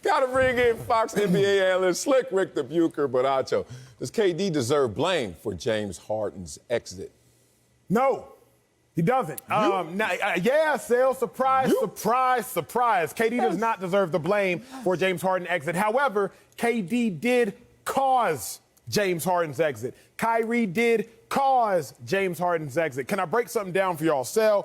Got to bring in Fox NBA analyst Slick Rick the Bucher, but Acho, does KD deserve blame for James Harden's exit? No, he doesn't. Yeah, Sale, surprise. KD does not deserve the blame for James Harden's exit. However, KD did cause James Harden's exit. Kyrie did cause James Harden's exit. Can I break something down for y'all? Sal,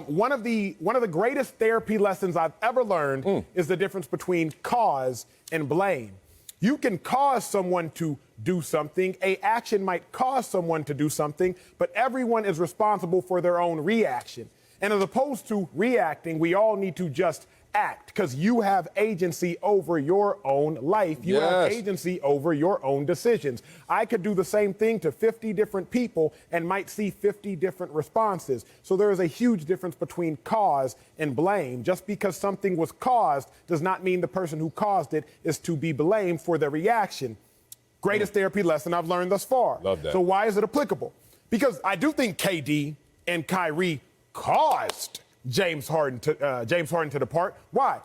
one of the greatest therapy lessons I've ever learned is the difference between cause and blame. You can cause someone to do something. An action might cause someone to do something, but everyone is responsible for their own reaction. And as opposed to reacting, we all need to just act, because you have agency over your own life. You have agency over your own decisions. I could do the same thing to 50 different people and might see 50 different responses. So there is a huge difference between cause and blame. Just because something was caused does not mean the person who caused it is to be blamed for the reaction. Greatest therapy lesson I've learned thus far. Love that. So why is it applicable? Because I do think KD and Kyrie caused James Harden to depart. Why?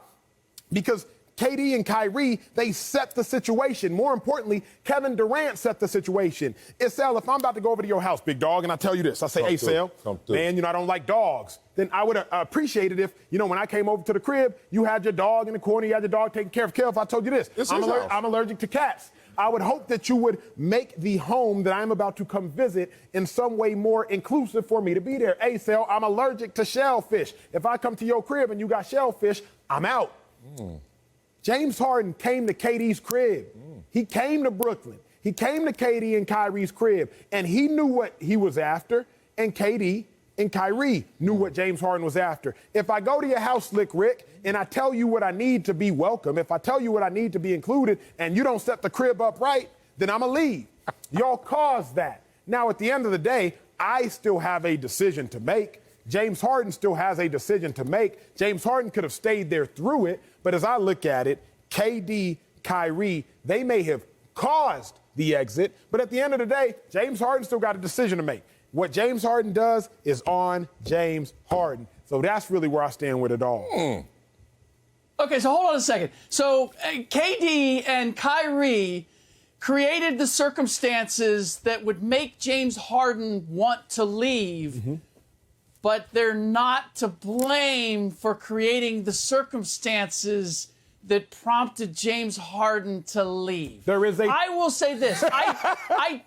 Because KD and Kyrie, they set the situation. More importantly, Kevin Durant set the situation. Sal, if I'm about to go over to your house, big dog, and I tell you this, I say, hey, Sal, man, I don't like dogs. Then I would appreciate it if, when I came over to the crib, you had your dog in the corner, you had your dog taken care of. Kev, if I told you this, I'm allergic to cats. I would hope that you would make the home that I'm about to come visit in some way more inclusive for me to be there. Hey, Sal, I'm allergic to shellfish. If I come to your crib and you got shellfish, I'm out. James Harden came to KD's crib. He came to Brooklyn. He came to KD and Kyrie's crib, and he knew what he was after, and KD and Kyrie knew what James Harden was after. If I go to your house, Slick Rick, and I tell you what I need to be welcome, if I tell you what I need to be included, and you don't set the crib up right, then I'm going to leave. Y'all caused that. Now, at the end of the day, I still have a decision to make. James Harden still has a decision to make. James Harden could have stayed there through it, but as I look at it, KD, Kyrie, they may have caused the exit, but at the end of the day, James Harden still got a decision to make. What James Harden does is on James Harden. So that's really where I stand with it all. Okay, so hold on a second. So KD and Kyrie created the circumstances that would make James Harden want to leave, but they're not to blame for creating the circumstances that prompted James Harden to leave. I will say this. I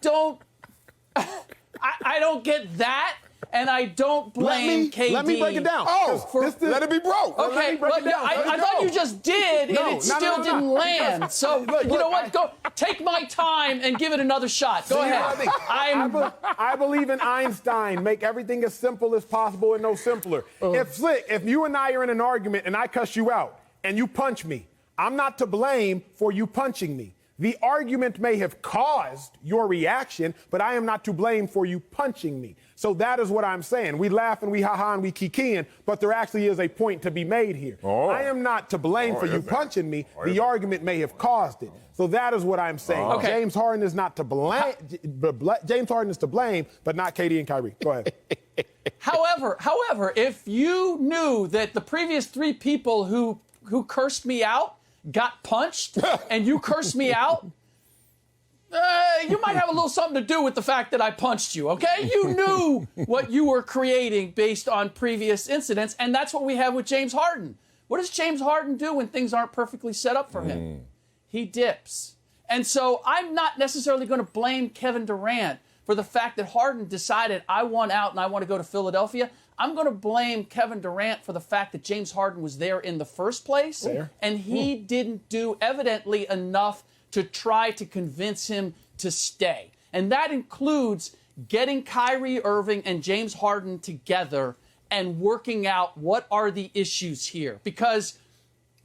don't get that, and I don't blame KD. Let me break it down. Let it be broke. Okay, I thought you just did, and it still didn't land. So, you know what? Go take my time and give it another shot. Go ahead. I believe in Einstein. Make everything as simple as possible and no simpler. If you and I are in an argument and I cuss you out and you punch me, I'm not to blame for you punching me. The argument may have caused your reaction, but I am not to blame for you punching me. So that is what I'm saying. We laugh and we ha-ha and we kikiing, but there actually is a point to be made here. I am not to blame for you punching me. The argument may have caused it. So that is what I'm saying. James Harden is not to blame. James Harden is to blame, but not KD and Kyrie. Go ahead. However, if you knew that the previous three people who cursed me out got punched and you cursed me out, you might have a little something to do with the fact that I punched you, okay? You knew what you were creating based on previous incidents, and that's what we have with James Harden. What does James Harden do when things aren't perfectly set up for him? He dips. And so I'm not necessarily going to blame Kevin Durant for the fact that Harden decided I want out and I want to go to Philadelphia. I'm going to blame Kevin Durant for the fact that James Harden was there in the first place, and he didn't do evidently enough to try to convince him to stay. And that includes getting Kyrie Irving and James Harden together and working out what are the issues here. Because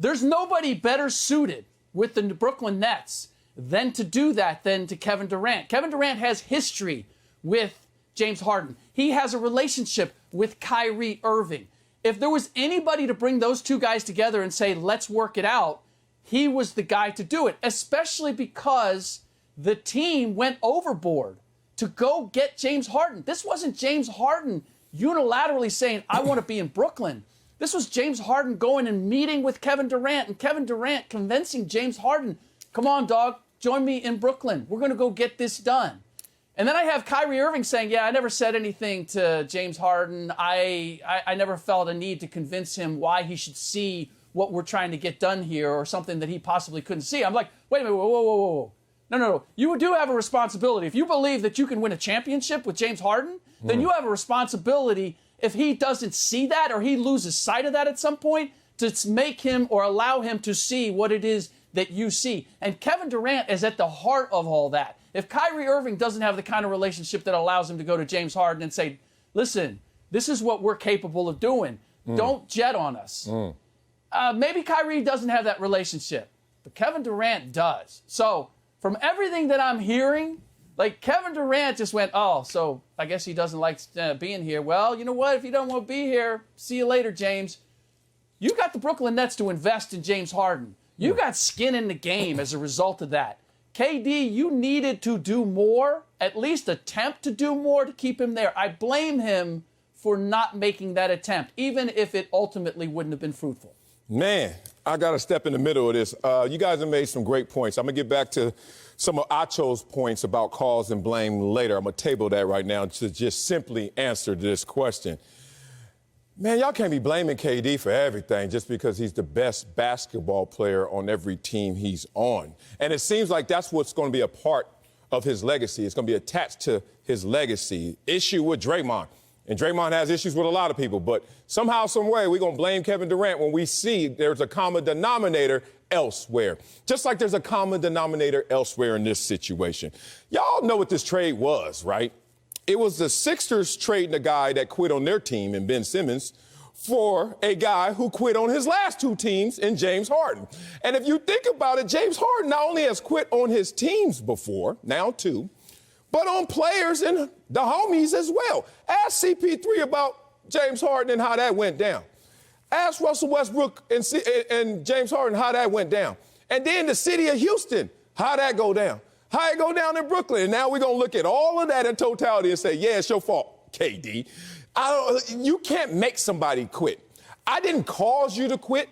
there's nobody better suited with the Brooklyn Nets than to do that than to Kevin Durant. Kevin Durant has history with James Harden. He has a relationship with Kyrie Irving. If there was anybody to bring those two guys together and say, let's work it out, he was the guy to do it, especially because the team went overboard to go get James Harden. This wasn't James Harden unilaterally saying, I want to be in Brooklyn. This was James Harden going and meeting with Kevin Durant, and Kevin Durant convincing James Harden, come on, dog, join me in Brooklyn. We're going to go get this done. And then I have Kyrie Irving saying, yeah, I never said anything to James Harden. I never felt a need to convince him why he should see what we're trying to get done here or something that he possibly couldn't see. I'm like, wait a minute, whoa. No. You do have a responsibility. If you believe that you can win a championship with James Harden, then you have a responsibility if he doesn't see that or he loses sight of that at some point to make him or allow him to see what it is that you see. And Kevin Durant is at the heart of all that. If Kyrie Irving doesn't have the kind of relationship that allows him to go to James Harden and say, listen, this is what we're capable of doing. Don't jet on us. Maybe Kyrie doesn't have that relationship, but Kevin Durant does. So from everything that I'm hearing, like Kevin Durant just went, oh, so I guess he doesn't like being here. Well, you know what? If you don't want to be here, see you later, James. You got the Brooklyn Nets to invest in James Harden. You got skin in the game as a result of that. KD, you needed to do more, at least attempt to do more to keep him there. I blame him for not making that attempt, even if it ultimately wouldn't have been fruitful. Man, I got to step in the middle of this. You guys have made some great points. I'm going to get back to some of Acho's points about cause and blame later. I'm going to table that right now to just simply answer this question. Man, y'all can't be blaming KD for everything just because he's the best basketball player on every team he's on. And it seems like that's what's going to be a part of his legacy. It's going to be attached to his legacy. Issue with Draymond. And Draymond has issues with a lot of people. But somehow, some way, we're going to blame Kevin Durant when we see there's a common denominator elsewhere. Just like there's a common denominator elsewhere in this situation. Y'all know what this trade was, right? It was the Sixers trading a guy that quit on their team in Ben Simmons for a guy who quit on his last two teams in James Harden. And if you think about it, James Harden not only has quit on his teams before, now two, but on players and the homies as well. Ask CP3 about James Harden and how that went down. Ask Russell Westbrook and James Harden how that went down. And then the city of Houston, how that go down. How it go down in Brooklyn. And now we're going to look at all of that in totality and say, yeah, it's your fault, KD. You can't make somebody quit. I didn't cause you to quit.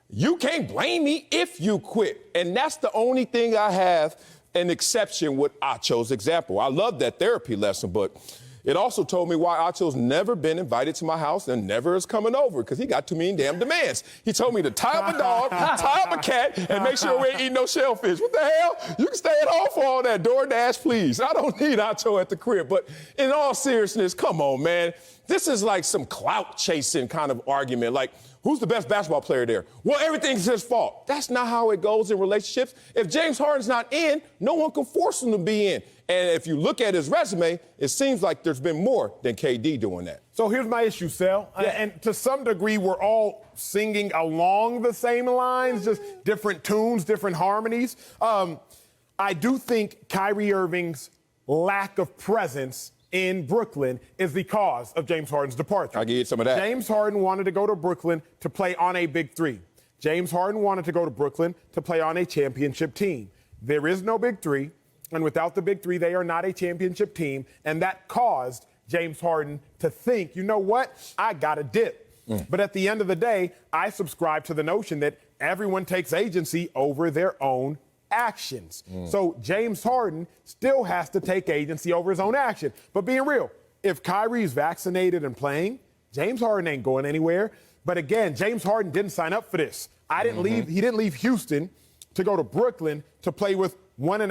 You can't blame me if you quit. And that's the only thing I have an exception with Acho's example. I love that therapy lesson, but it also told me why Acho's never been invited to my house and never is coming over, because he got too many damn demands. He told me to tie up a dog, tie up a cat, and make sure we ain't eating no shellfish. What the hell? You can stay at home for all that. DoorDash, please. I don't need Acho at the crib. But in all seriousness, come on, man. This is like some clout chasing kind of argument. Like, who's the best basketball player there? Well, everything's his fault. That's not how it goes in relationships. If James Harden's not in, no one can force him to be in. And if you look at his resume, it seems like there's been more than KD doing that. So here's my issue, Sel. Yeah. And to some degree, we're all singing along the same lines, just different tunes, different harmonies. I do think Kyrie Irving's lack of presence in Brooklyn is the cause of James Harden's departure. I'll give you some of that. James Harden wanted to go to Brooklyn to play on a big three. James Harden wanted to go to Brooklyn to play on a championship team. There is no big three, and without the big three, they are not a championship team, and that caused James Harden to think, you know what, I got to dip. But at the end of the day, I subscribe to the notion that everyone takes agency over their own actions. So James Harden still has to take agency over his own action. But being real, if Kyrie's vaccinated and playing, James Harden ain't going anywhere. But again, James Harden didn't sign up for this. He didn't leave Houston to go to Brooklyn to play with 1.5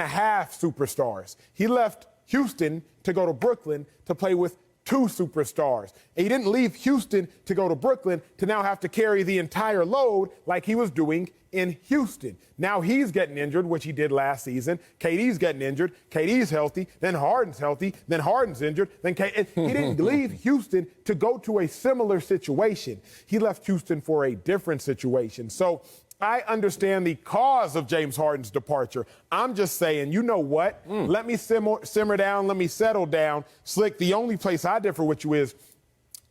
superstars. He left Houston to go to Brooklyn to play with 2 superstars. And he didn't leave Houston to go to Brooklyn to now have to carry the entire load like he was doing in Houston. Now he's getting injured, which he did last season. KD's getting injured. KD's healthy. Then Harden's healthy. Then Harden's injured. Then he didn't leave Houston to go to a similar situation. He left Houston for a different situation. So I understand the cause of James Harden's departure. I'm just saying, you know what? Let me simmer down. Let me settle down. Slick, the only place I differ with you is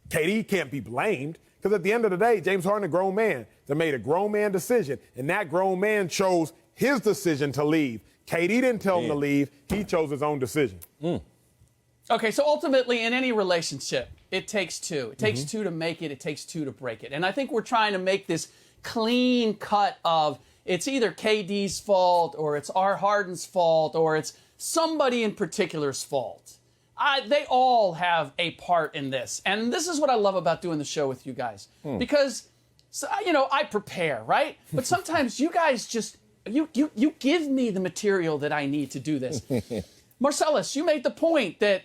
KD can't be blamed, because at the end of the day, James Harden, a grown man, that made a grown man decision, and that grown man chose his decision to leave. KD didn't tell him to leave. He chose his own decision. Okay, so ultimately in any relationship, It takes two. It takes two to make it. It takes two to break it. And I think we're trying to make this clean cut of it's either KD's fault or it's Harden's fault or it's somebody in particular's fault. They all have a part in this. And this is what I love about doing the show with you guys. Because, I prepare, right? But sometimes you guys just, you give me the material that I need to do this. Marcellus, you made the point that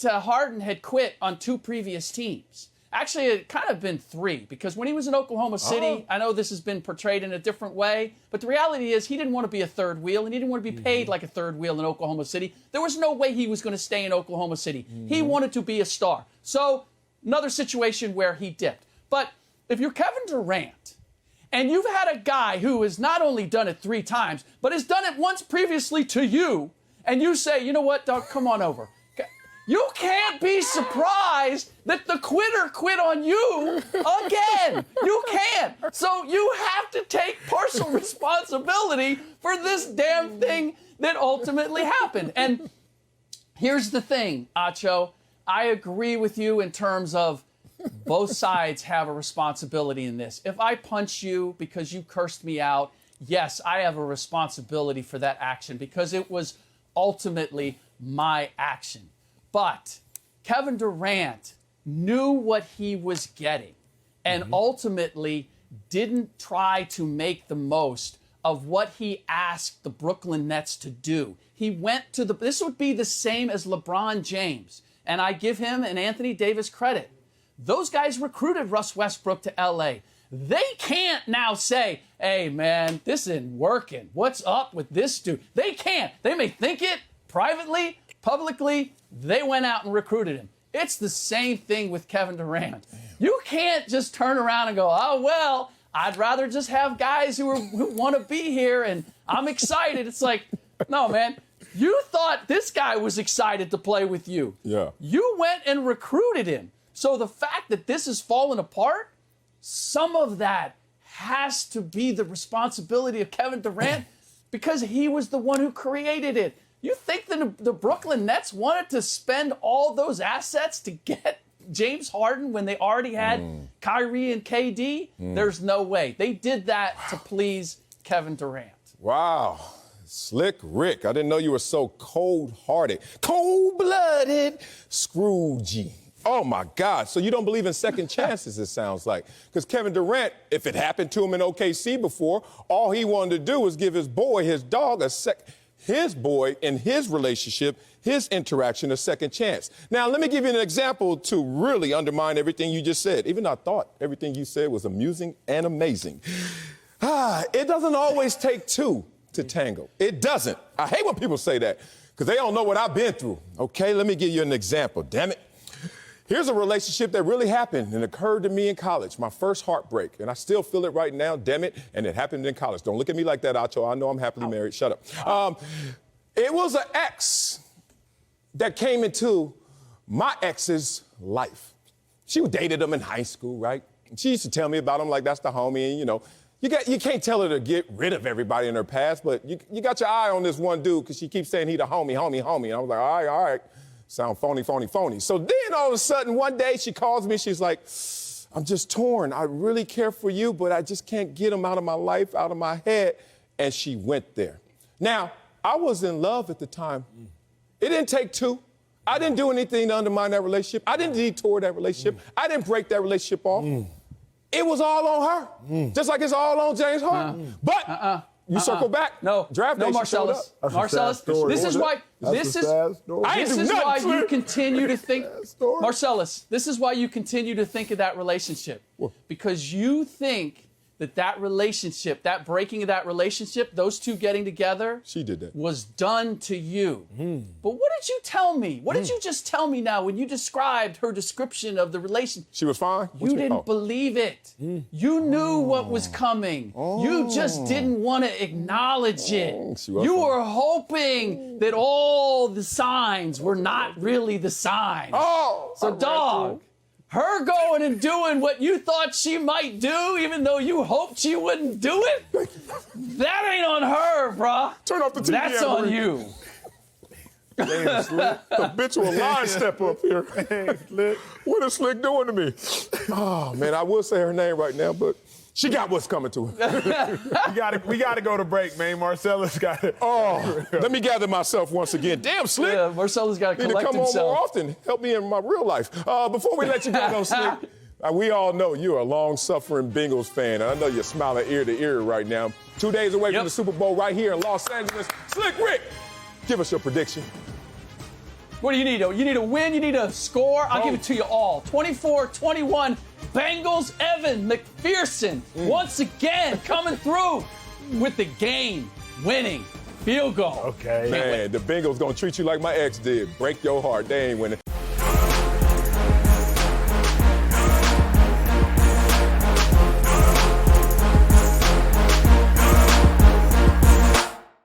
Harden had quit on 2 previous teams. Actually, it kind of been 3, because when he was in Oklahoma City, I know this has been portrayed in a different way, but the reality is he didn't want to be a third wheel, and he didn't want to be paid like a third wheel in Oklahoma City. There was no way he was going to stay in Oklahoma City. He wanted to be a star. So, another situation where he dipped. But if you're Kevin Durant, and you've had a guy who has not only done it 3 times, but has done it once previously to you, and you say, you know what, Doug, come on over. You can't be surprised that the quitter quit on you again. You can't. So you have to take partial responsibility for this damn thing that ultimately happened. And here's the thing, Acho. I agree with you in terms of both sides have a responsibility in this. If I punch you because you cursed me out, yes, I have a responsibility for that action because it was ultimately my action. But Kevin Durant knew what he was getting and ultimately didn't try to make the most of what he asked the Brooklyn Nets to do. He went to this would be the same as LeBron James. And I give him and Anthony Davis credit. Those guys recruited Russ Westbrook to LA. They can't now say, hey, man, this isn't working. What's up with this dude? They can't. They may think it privately, publicly. They went out and recruited him. It's the same thing with Kevin Durant. Damn. You can't just turn around and go, oh, well, I'd rather just have guys who want to be here and I'm excited. It's like, no, man, you thought this guy was excited to play with you. Yeah. You went and recruited him. So the fact that this is falling apart, some of that has to be the responsibility of Kevin Durant because he was the one who created it. You think the Brooklyn Nets wanted to spend all those assets to get James Harden when they already had Kyrie and KD? There's no way. They did that to please Kevin Durant. Wow. Slick Rick. I didn't know you were so cold-hearted. Cold-blooded Scroogey. Oh, my God. So you don't believe in second chances, it sounds like. Because Kevin Durant, if it happened to him in OKC before, all he wanted to do was give his dog, his boy in his relationship, his interaction, a second chance. Now, let me give you an example to really undermine everything you just said. Even though I thought everything you said was amusing and amazing. It doesn't always take 2 to tango. It doesn't. I hate when people say that because they don't know what I've been through. Okay, let me give you an example. Damn it. Here's a relationship that really happened and occurred to me in college, my first heartbreak. And I still feel it right now, damn it, and it happened in college. Don't look at me like that, Acho. I know I'm happily married. Shut up. It was an ex that came into my ex's life. She dated him in high school, right? She used to tell me about him like that's the homie, and, you know. You can't tell her to get rid of everybody in her past, but you got your eye on this one dude because she keeps saying he the homie. And I was like, all right. Sound phony. So then all of a sudden, one day she calls me. She's like, I'm just torn. I really care for you, but I just can't get him out of my life, out of my head. And she went there. Now, I was in love at the time. It didn't take 2. I didn't do anything to undermine that relationship. I didn't detour that relationship. I didn't break that relationship off. It was all on her, just like it's all on James Harden. But you circle back. No, draft day, Marcellus. Marcellus, this is why you continue to think, Marcellus, this is why you continue to think of that relationship. Because you think that relationship, that breaking of that relationship, those two getting together, she did that, was done to you. But what did you tell me? What did you just tell me now when you described her description of the relationship? She was fine? You didn't believe it. You knew what was coming. You just didn't want to acknowledge it. You were hoping that all the signs were not really the signs. So, dog, her going and doing what you thought she might do, even though you hoped she wouldn't do it, that ain't on her, bruh. Turn off the TV. That's on you. Damn, Slick. Habitual line step up here. Damn, Slick. What is Slick doing to me? Oh, man, I will say her name right now, but she got what's coming to her. We gotta go to break, man. Marcellus got it. Oh, let me gather myself once again. Damn, Slick. Yeah, Marcellus got to Need to collect come on himself. more often. Help me in my real life. Before we let you go, though, Slick, we all know you're a long-suffering Bengals fan, and I know you're smiling ear to ear right now. 2 days away from the Super Bowl right here in Los Angeles. Slick Rick, give us your prediction. What do you need? You need a win? You need a score? I'll give it to you all. 24-21. Bengals, Evan McPherson, once again coming through with the game-winning field goal. Okay. Man, the Bengals going to treat you like my ex did. Break your heart. They ain't winning.